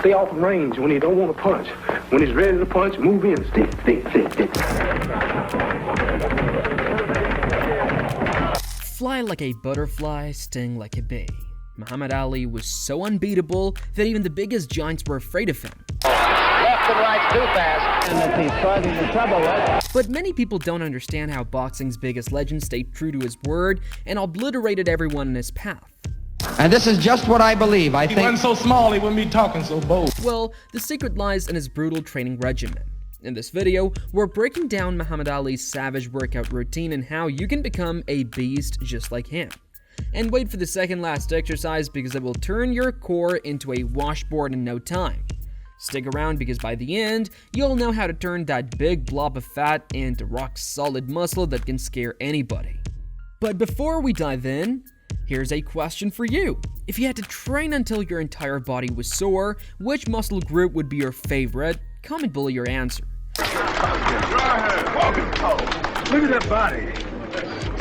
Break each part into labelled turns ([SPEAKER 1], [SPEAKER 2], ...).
[SPEAKER 1] stay off the range when he don't want to punch. When he's ready to punch, move in, stick.
[SPEAKER 2] Fly like a butterfly, sting like a bee. Muhammad Ali was so unbeatable that even the biggest giants were afraid of him.
[SPEAKER 3] Left and right too fast. And if he's causing the trouble with.
[SPEAKER 2] But many people don't understand how boxing's biggest legend stayed true to his word and obliterated everyone in his path.
[SPEAKER 4] And this is just what I believe. I think
[SPEAKER 5] he wasn't so small, he wouldn't be talking so bold.
[SPEAKER 2] Well, the secret lies in his brutal training regimen. In this video, we're breaking down Muhammad Ali's savage workout routine and how you can become a beast just like him. And wait for the second last exercise because it will turn your core into a washboard in no time. Stick around because by the end, you'll know how to turn that big blob of fat into rock-solid muscle that can scare anybody. But before we dive in, here's a question for you. If you had to train until your entire body was sore, which muscle group would be your favorite? Comment below your answer.
[SPEAKER 1] Look at that body.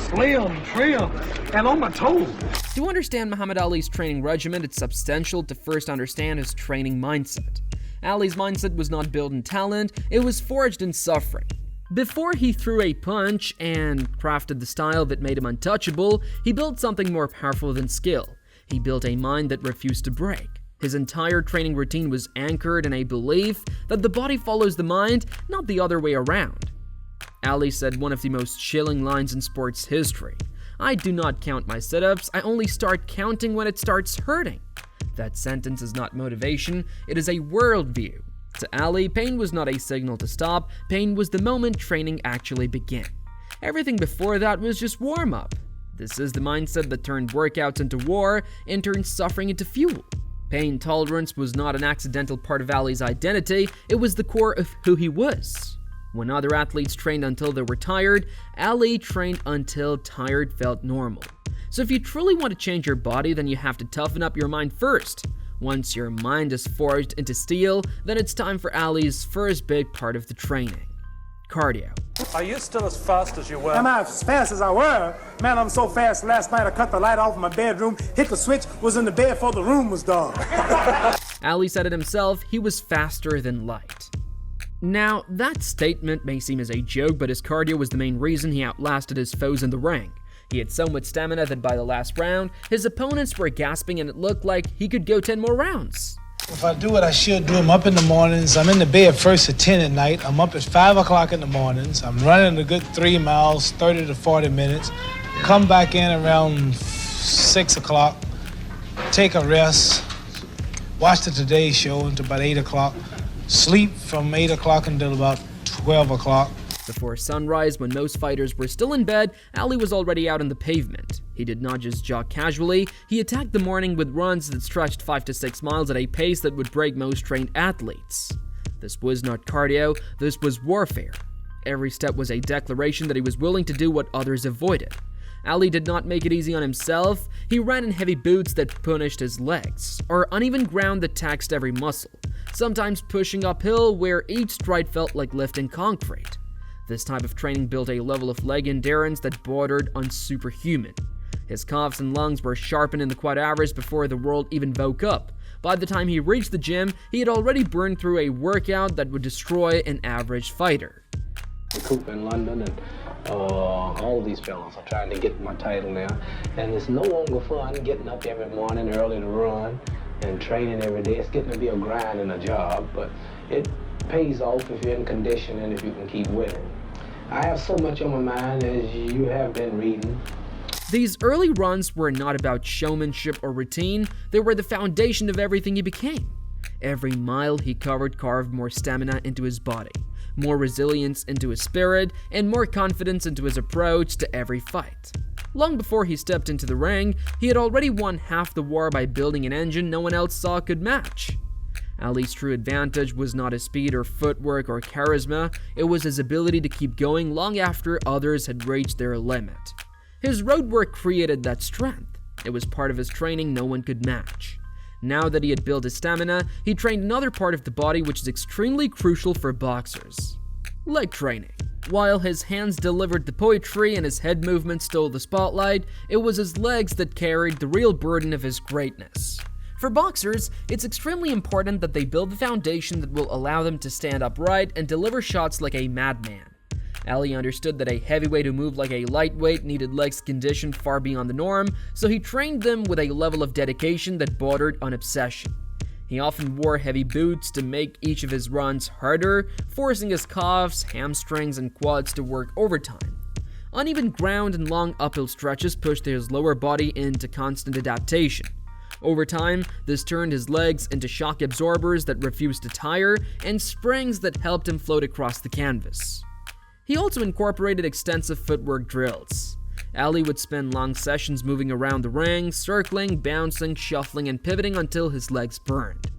[SPEAKER 1] Slim, trim, and on my toes.
[SPEAKER 2] To understand Muhammad Ali's training regimen, it's substantial to first understand his training mindset. Ali's mindset was not built in talent, it was forged in suffering. Before he threw a punch and crafted the style that made him untouchable, he built something more powerful than skill. He built a mind that refused to break. His entire training routine was anchored in a belief that the body follows the mind, not the other way around. Ali said one of the most chilling lines in sports history. "I do not count my sit-ups, I only start counting when it starts hurting." That sentence is not motivation, it is a worldview. To Ali, pain was not a signal to stop, pain was the moment training actually began. Everything before that was just warm-up. This is the mindset that turned workouts into war and turned suffering into fuel. Pain tolerance was not an accidental part of Ali's identity, it was the core of who he was. When other athletes trained until they were tired, Ali trained until tired felt normal. So if you truly want to change your body, then you have to toughen up your mind first. Once your mind is forged into steel, then it's time for Ali's first big part of the training: cardio.
[SPEAKER 6] Are you still as fast as you were?
[SPEAKER 7] Am I as fast as I were? Man, I'm so fast last night I cut the light off in my bedroom, hit the switch, was in the bed before the room was dark.
[SPEAKER 2] Ali said it himself, he was faster than light. Now, that statement may seem as a joke, but his cardio was the main reason he outlasted his foes in the ring. He had so much stamina that by the last round, his opponents were gasping and it looked like he could go 10 more rounds.
[SPEAKER 8] If I do what I should do, I'm up in the mornings, I'm in the bed first at 10 at night, I'm up at 5 o'clock in the mornings, I'm running a good 3 miles, 30 to 40 minutes, come back in around 6 o'clock, take a rest, watch the Today Show until about 8 o'clock, sleep from 8 o'clock until about 12 o'clock.
[SPEAKER 2] Before sunrise, when most fighters were still in bed, Ali was already out on the pavement. He did not just jog casually, he attacked the morning with runs that stretched 5 to 6 miles at a pace that would break most trained athletes. This was not cardio, this was warfare. Every step was a declaration that he was willing to do what others avoided. Ali did not make it easy on himself, he ran in heavy boots that punished his legs, or uneven ground that taxed every muscle, sometimes pushing uphill where each stride felt like lifting concrete. This type of training built a level of leg endurance that bordered on superhuman. His calves and lungs were sharpened in the quad hours before the world even woke up. By the time he reached the gym, he had already burned through a workout that would destroy an average fighter.
[SPEAKER 9] Coop in London and all these fellas are trying to get my title now. And it's no longer fun getting up every morning early to run and training every day. It's getting to be a grind and a job, but it pays off if you're in condition and if you can keep winning. I have so much on my mind, as you have been reading.
[SPEAKER 2] These early runs were not about showmanship or routine, they were the foundation of everything he became. Every mile he covered carved more stamina into his body, more resilience into his spirit, and more confidence into his approach to every fight. Long before he stepped into the ring, he had already won half the war by building an engine no one else saw could match. Ali's true advantage was not his speed or footwork or charisma, it was his ability to keep going long after others had reached their limit. His road work created that strength. It was part of his training no one could match. Now that he had built his stamina, he trained another part of the body which is extremely crucial for boxers: leg training. While his hands delivered the poetry and his head movements stole the spotlight, it was his legs that carried the real burden of his greatness. For boxers, it's extremely important that they build the foundation that will allow them to stand upright and deliver shots like a madman. Ali understood that a heavyweight who moved like a lightweight needed legs conditioned far beyond the norm, so he trained them with a level of dedication that bordered on obsession. He often wore heavy boots to make each of his runs harder, forcing his calves, hamstrings, and quads to work overtime. Uneven ground and long uphill stretches pushed his lower body into constant adaptation. Over time, this turned his legs into shock absorbers that refused to tire and springs that helped him float across the canvas. He also incorporated extensive footwork drills. Ali would spend long sessions moving around the ring, circling, bouncing, shuffling, and pivoting until his legs burned.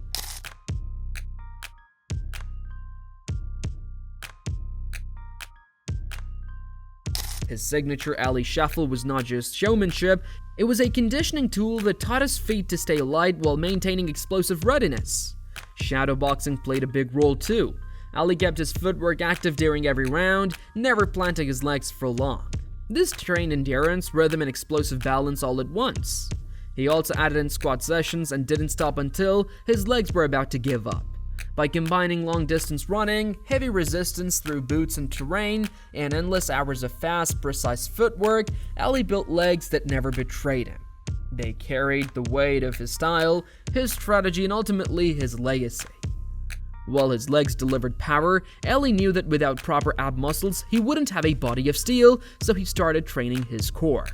[SPEAKER 2] His signature Ali shuffle was not just showmanship, it was a conditioning tool that taught his feet to stay light while maintaining explosive readiness. Shadowboxing played a big role too. Ali kept his footwork active during every round, never planting his legs for long. This trained endurance, rhythm, and explosive balance all at once. He also added in squat sessions and didn't stop until his legs were about to give up. By combining long-distance running, heavy resistance through boots and terrain, and endless hours of fast, precise footwork, Ali built legs that never betrayed him. They carried the weight of his style, his strategy, and ultimately his legacy. While his legs delivered power, Ali knew that without proper ab muscles, he wouldn't have a body of steel, so he started training his core.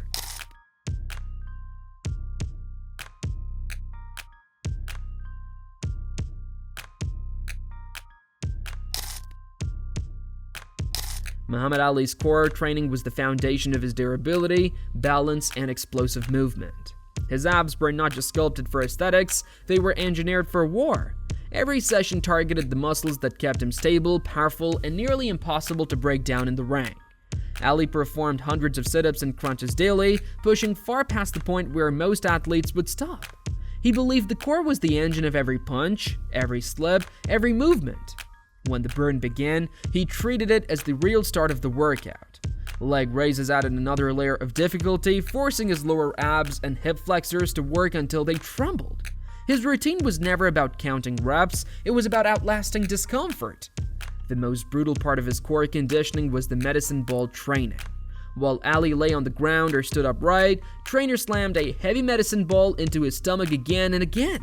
[SPEAKER 2] Muhammad Ali's core training was the foundation of his durability, balance, and explosive movement. His abs were not just sculpted for aesthetics, they were engineered for war. Every session targeted the muscles that kept him stable, powerful, and nearly impossible to break down in the ring. Ali performed hundreds of sit-ups and crunches daily, pushing far past the point where most athletes would stop. He believed the core was the engine of every punch, every slip, every movement. When the burn began, he treated it as the real start of the workout. Leg raises added another layer of difficulty, forcing his lower abs and hip flexors to work until they trembled. His routine was never about counting reps, it was about outlasting discomfort. The most brutal part of his core conditioning was the medicine ball training. While Ali lay on the ground or stood upright, trainers slammed a heavy medicine ball into his stomach again and again.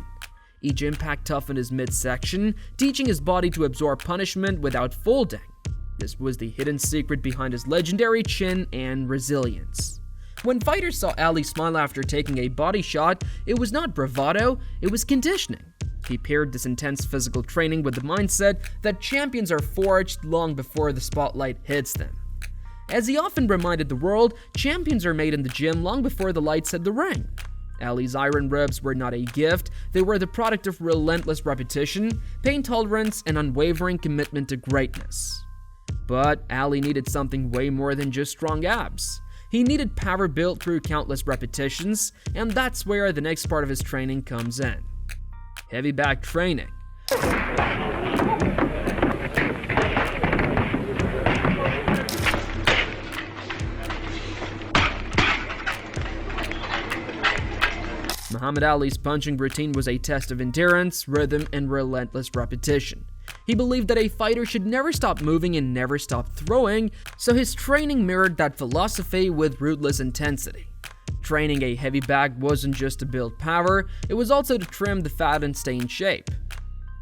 [SPEAKER 2] Each impact toughened his midsection, teaching his body to absorb punishment without folding. This was the hidden secret behind his legendary chin and resilience. When fighters saw Ali smile after taking a body shot, it was not bravado, it was conditioning. He paired this intense physical training with the mindset that champions are forged long before the spotlight hits them. As he often reminded the world, champions are made in the gym long before the lights hit the ring. Ali's iron ribs were not a gift, they were the product of relentless repetition, pain tolerance, and unwavering commitment to greatness. But Ali needed something way more than just strong abs. He needed power built through countless repetitions, and that's where the next part of his training comes in. Heavy back training. Muhammad Ali's punching routine was a test of endurance, rhythm, and relentless repetition. He believed that a fighter should never stop moving and never stop throwing, so his training mirrored that philosophy with ruthless intensity. Training a heavy bag wasn't just to build power, it was also to trim the fat and stay in shape.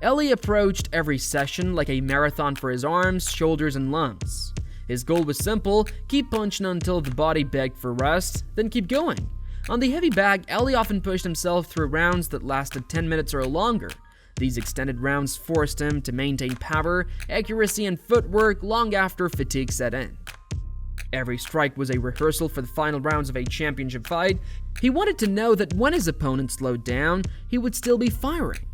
[SPEAKER 2] Ali approached every session like a marathon for his arms, shoulders, and lungs. His goal was simple: keep punching until the body begged for rest, then keep going. On the heavy bag, Ali often pushed himself through rounds that lasted 10 minutes or longer. These extended rounds forced him to maintain power, accuracy, and footwork long after fatigue set in. Every strike was a rehearsal for the final rounds of a championship fight. He wanted to know that when his opponent slowed down, he would still be firing.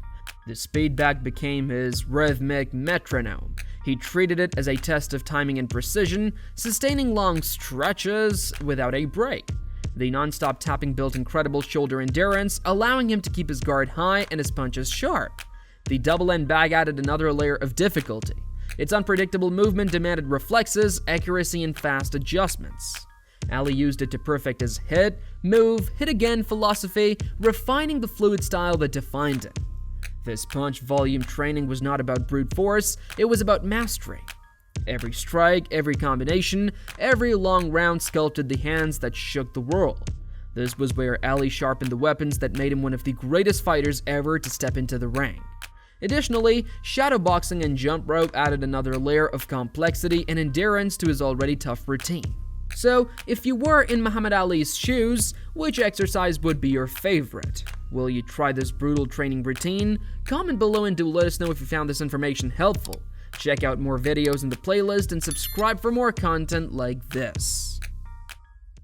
[SPEAKER 2] The speed bag became his rhythmic metronome. He treated it as a test of timing and precision, sustaining long stretches without a break. The non-stop tapping built incredible shoulder endurance, allowing him to keep his guard high and his punches sharp. The double-end bag added another layer of difficulty. Its unpredictable movement demanded reflexes, accuracy, and fast adjustments. Ali used it to perfect his hit, move, hit again philosophy, refining the fluid style that defined him. This punch volume training was not about brute force, it was about mastery. Every strike, every combination, every long round sculpted the hands that shook the world. This was where Ali sharpened the weapons that made him one of the greatest fighters ever to step into the ring. Additionally, shadowboxing and jump rope added another layer of complexity and endurance to his already tough routine. So, if you were in Muhammad Ali's shoes, which exercise would be your favorite? Will you try this brutal training routine? Comment below and do let us know if you found this information helpful. Check out more videos in the playlist and subscribe for more content like this.